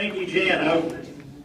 thank you, Jan. I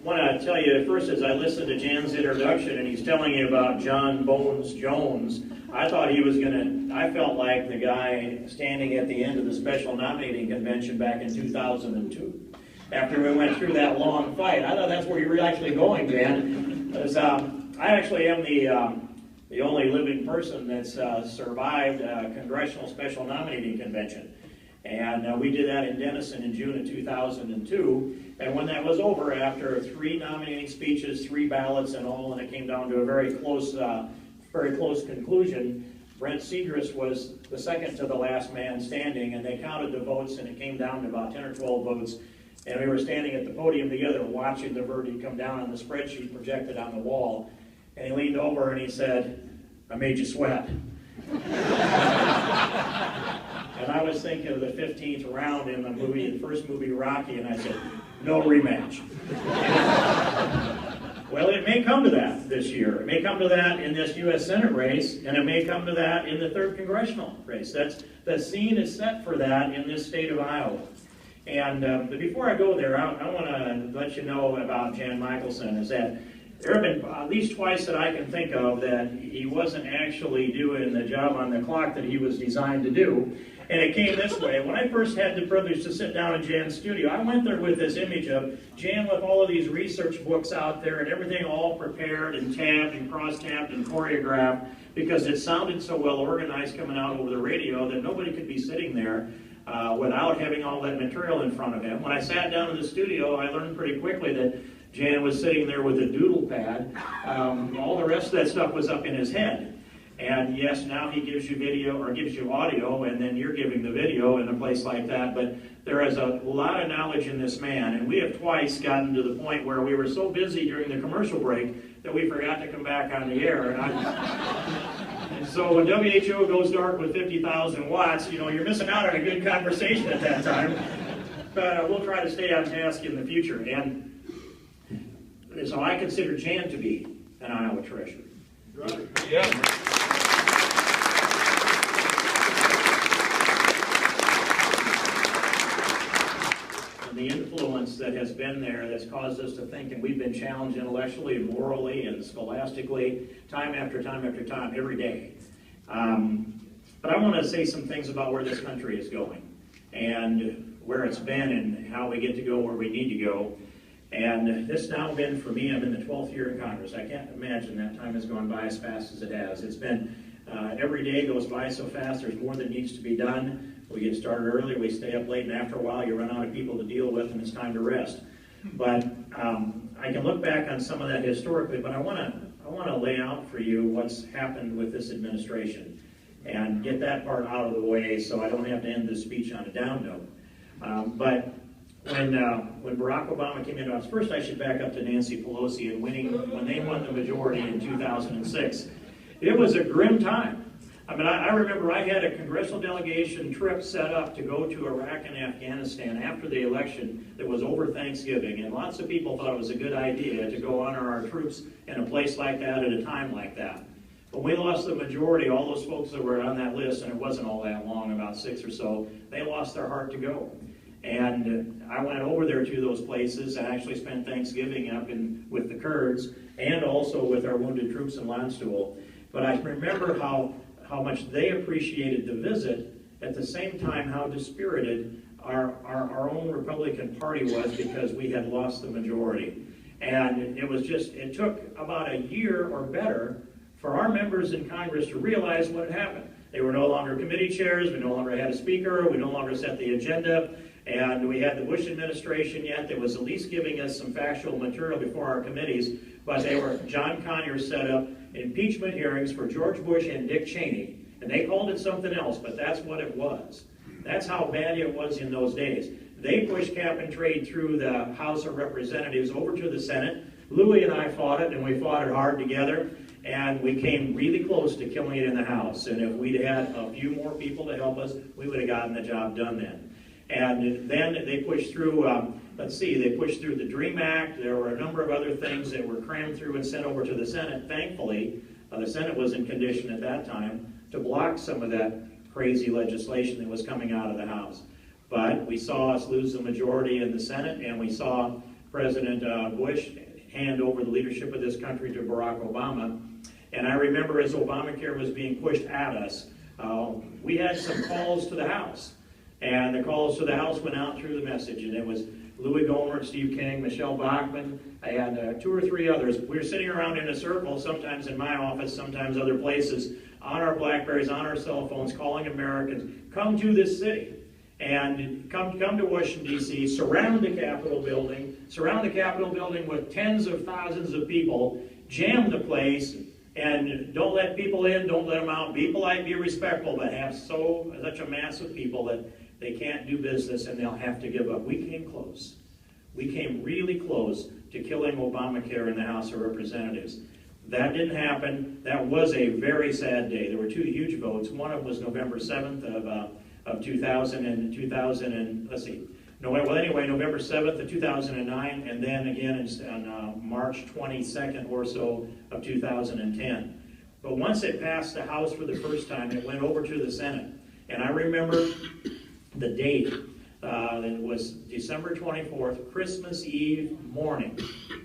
want to tell you, first, as I listened to Jan's introduction, and he's telling you about John Bones Jones, I thought he was going to, I felt like the guy standing at the end of the special nominating convention back in 2002. After we went through that long fight. I thought that's where you were actually going, Jan. Because, I actually am the only living person that's survived a congressional special nominating convention. And we did that in Denison in June of 2002. And when that was over, after 3 nominating speeches, 3 ballots and all, and it came down to a very close conclusion, Brent Segrist was the second to the last man standing, and they counted the votes, and it came down to about 10 or 12 votes. And we were standing at the podium together watching the verdict come down on the spreadsheet projected on the wall. And he leaned over and he said, "I made you sweat." And I was thinking of the 15th round in the first movie Rocky, and I said, "No rematch." Well, it may come to that this year. It may come to that in this U.S. Senate race, and it may come to that in the 3rd congressional race. The scene is set for that in this state of Iowa. And but before I go there, I want to let you know about Jan Michelson, is that there have been at least twice that I can think of that he wasn't actually doing the job on the clock that he was designed to do. And it came this way. When I first had the privilege to sit down in Jan's studio, I went there with this image of Jan with all of these research books out there and everything all prepared and tabbed and cross-tabbed and choreographed, because it sounded so well organized coming out over the radio that nobody could be sitting there without having all that material in front of him. When I sat down in the studio, I learned pretty quickly that Jan was sitting there with a doodle pad. All the rest of that stuff was up in his head. And yes, now he gives you video or gives you audio, and then you're giving the video in a place like that. But there is a lot of knowledge in this man, and we have twice gotten to the point where we were so busy during the commercial break that we forgot to come back on the air. And so when WHO goes dark with 50,000 watts, you know, you're missing out on a good conversation at that time. But we'll try to stay on task in the future. And so I consider Jan to be an Iowa treasure. Right. Yeah. The influence that has been there that's caused us to think, and we've been challenged intellectually and morally and scholastically time after time after time, every day. But I want to say some things about where this country is going and where it's been and how we get to go where we need to go. And this now been, for me, I'm in the 12th year in Congress. I can't imagine that time has gone by as fast as it has. It's been, every day goes by so fast, there's more that needs to be done. We get started early, we stay up late, and after a while you run out of people to deal with, and it's time to rest. But I can look back on some of that historically, but I want to lay out for you what's happened with this administration and get that part out of the way so I don't have to end this speech on a down note. But when Barack Obama came into office, first I should back up to Nancy Pelosi and when they won the majority in 2006. It was a grim time. I mean, I remember I had a congressional delegation trip set up to go to Iraq and Afghanistan after the election that was over Thanksgiving, and lots of people thought it was a good idea to go honor our troops in a place like that at a time like that. When we lost the majority, all those folks that were on that list, and it wasn't all that long, about 6 or so, they lost their heart to go. And I went over there to those places. I actually spent Thanksgiving up with the Kurds and also with our wounded troops in Landstuhl. But I remember how much they appreciated the visit, at the same time how dispirited our own Republican Party was because we had lost the majority. And it took about a year or better for our members in Congress to realize what had happened. They were no longer committee chairs, we no longer had a speaker, we no longer set the agenda, and we had the Bush administration yet that was at least giving us some factual material before our committees, but John Conyers set up impeachment hearings for George Bush and Dick Cheney, and they called it something else, but that's what it was. That's how bad it was in those days. They pushed cap and trade through the House of Representatives over to the Senate. Louis and I fought it, and we fought it hard together, and we came really close to killing it in the House. And if we'd had a few more people to help us, we would have gotten the job done then. And then they pushed through, they pushed through the DREAM Act. There were a number of other things that were crammed through and sent over to the Senate. Thankfully, the Senate was in condition at that time to block some of that crazy legislation that was coming out of the House. But we saw us lose the majority in the Senate, and we saw President Bush hand over the leadership of this country to Barack Obama. And I remember as Obamacare was being pushed at us, we had some calls to the House. And the calls to the House went out through the message, and it was Louis Gohmert, Steve King, Michelle Bachmann, and 2 or 3 others. We were sitting around in a circle, sometimes in my office, sometimes other places, on our Blackberries, on our cell phones, calling Americans, come to this city. And come to Washington, D.C., surround the Capitol building with tens of thousands of people, jam the place, and don't let people in, don't let them out. Be polite, be respectful, but have such a mass of people that they can't do business and they'll have to give up. We came close. We came really close to killing Obamacare in the House of Representatives. That didn't happen. That was a very sad day. There were 2 huge votes. One of them was November 7th of 2000 and let's see. November 7th of 2009, and then again on March 22nd or so of 2010. But once it passed the House for the first time, it went over to the Senate. And I remember the date. It was December 24th, Christmas Eve morning.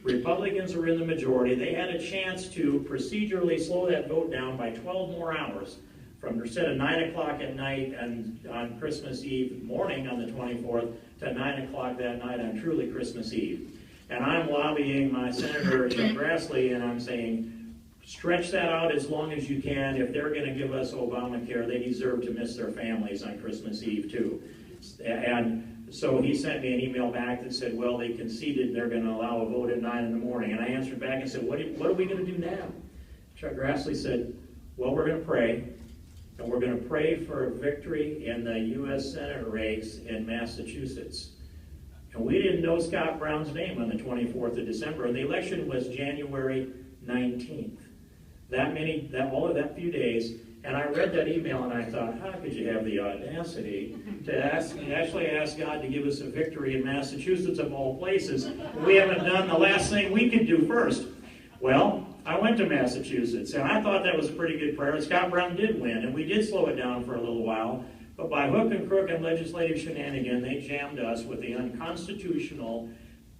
Republicans were in the majority. They had a chance to procedurally slow that vote down by 12 more hours, from instead of 9 o'clock at night and on Christmas Eve morning on the 24th to 9 o'clock that night on truly Christmas Eve. And I'm lobbying my Senator Chuck Grassley, and I'm saying, stretch that out as long as you can. If they're going to give us Obamacare, they deserve to miss their families on Christmas Eve too. And so he sent me an email back that said, well, they conceded they're going to allow a vote at 9 in the morning. And I answered back and said, what are we going to do now? Chuck Grassley said, well, we're going to pray. And we're going to pray for a victory in the U.S. Senate race in Massachusetts. And we didn't know Scott Brown's name on the 24th of December, and the election was January 19th. All of that few days, and I read that email and I thought, how could you have the audacity to actually ask God to give us a victory in Massachusetts of all places? We haven't done the last thing we could do first. Well, I went to Massachusetts, and I thought that was a pretty good prayer. Scott Brown did win, and we did slow it down for a little while. But by hook and crook and legislative shenanigan, they jammed us with the unconstitutional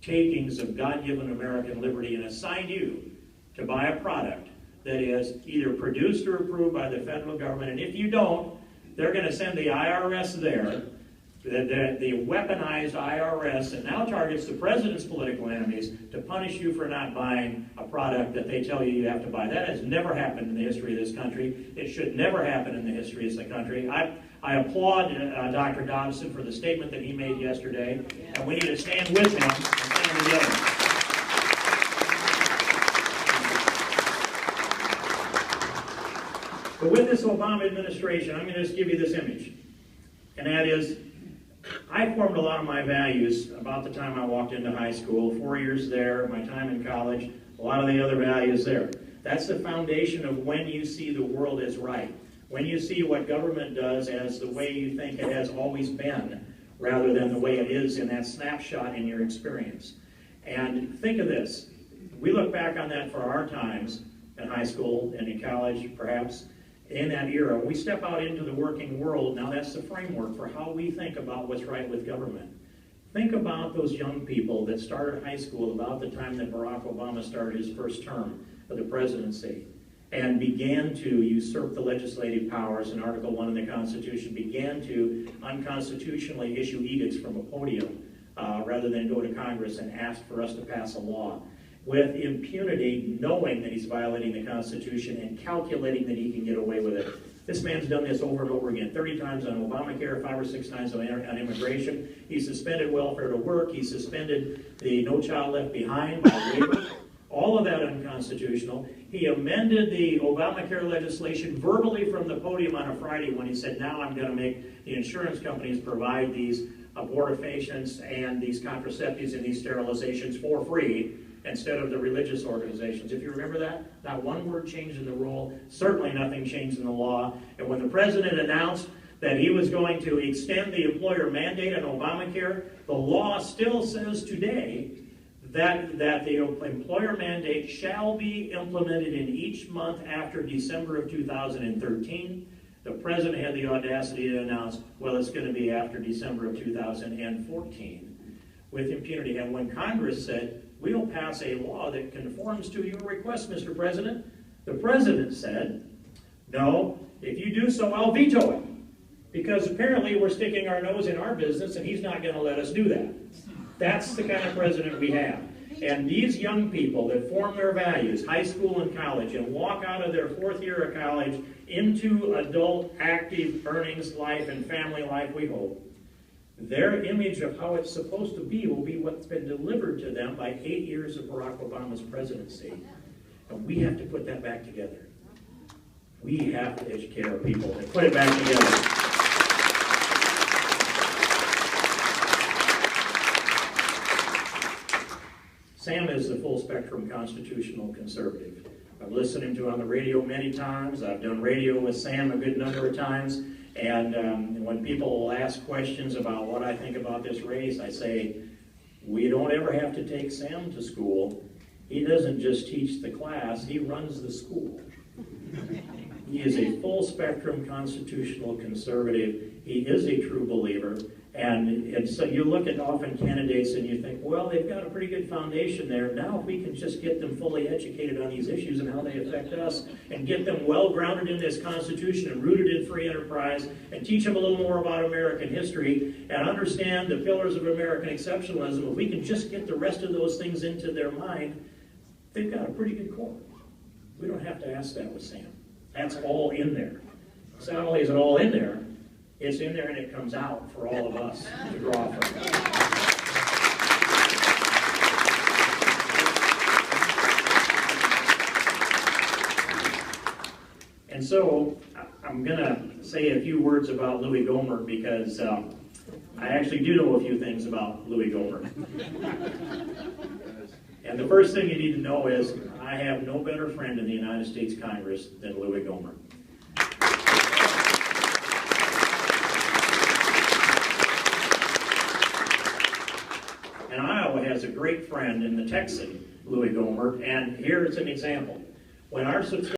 takings of God-given American liberty and assigned you to buy a product that is either produced or approved by the federal government. And if you don't, they're going to send the IRS there, the weaponized IRS, that now targets the president's political enemies, to punish you for not buying a product that they tell you have to buy. That has never happened in the history of this country. It should never happen in the history of the country. I applaud Dr. Dobson for the statement that he made yesterday, and we need to stand with him and stand together. But with this Obama administration, I'm going to just give you this image, and that is, I formed a lot of my values about the time I walked into high school, 4 years there, my time in college, a lot of the other values there. That's the foundation of when you see the world as right. When you see what government does as the way you think it has always been, rather than the way it is in that snapshot in your experience. And think of this. We look back on that for our times in high school and in college, perhaps, in that era. We step out into the working world. Now that's the framework for how we think about what's right with government. Think about those young people that started high school about the time that Barack Obama started his first term of the presidency and began to usurp the legislative powers in Article 1 of the Constitution, began to unconstitutionally issue edicts from a podium rather than go to Congress and ask for us to pass a law, with impunity, knowing that he's violating the Constitution and calculating that he can get away with it. This man's done this over and over again, 30 times on Obamacare, 5 or 6 times on immigration. He suspended welfare to work. He suspended the No Child Left Behind by waiver. All of that unconstitutional. He amended the Obamacare legislation verbally from the podium on a Friday when he said, now I'm going to make the insurance companies provide these abortifacients and these contraceptives and these sterilizations for free, instead of the religious organizations. If you remember that, not one word changed in the rule, certainly nothing changed in the law. And when the president announced that he was going to extend the employer mandate on Obamacare, the law still says today that the employer mandate shall be implemented in each month after December of 2013. the president had the audacity to announce, well, it's going to be after December of 2014 with impunity. And when Congress said, we'll pass a law that conforms to your request, Mr. President, the president said, no, if you do so, I'll veto it. Because apparently we're sticking our nose in our business and he's not going to let us do that. That's the kind of president we have. And these young people that form their values, high school and college, and walk out of their fourth year of college into adult, active earnings life and family life, we hope, their image of how it's supposed to be will be what's been delivered to them by 8 years of Barack Obama's presidency. And we have to put that back together. We have to educate our people and put it back together. Sam is the full-spectrum constitutional conservative. I've listened to him on the radio many times. I've done radio with Sam a good number of times. And when people ask questions about what I think about this race, I say, we don't ever have to take Sam to school. He doesn't just teach the class, he runs the school. He is a full-spectrum constitutional conservative. He is a true believer. And so you look at often candidates and you think, well, they've got a pretty good foundation there. Now if we can just get them fully educated on these issues and how they affect us and get them well-grounded in this Constitution and rooted in free enterprise and teach them a little more about American history and understand the pillars of American exceptionalism, if we can just get the rest of those things into their mind, they've got a pretty good core. We don't have to ask that with Sam. That's all in there. So not only is it all in there, it's in there and it comes out for all of us to draw from. And so I'm going to say a few words about Louis Gohmert because I actually do know a few things about Louis Gohmert. And the first thing you need to know is I have no better friend in the United States Congress than Louis Gohmert. And Iowa has a great friend in the Texan, Louis Gohmert, and here's an example. When our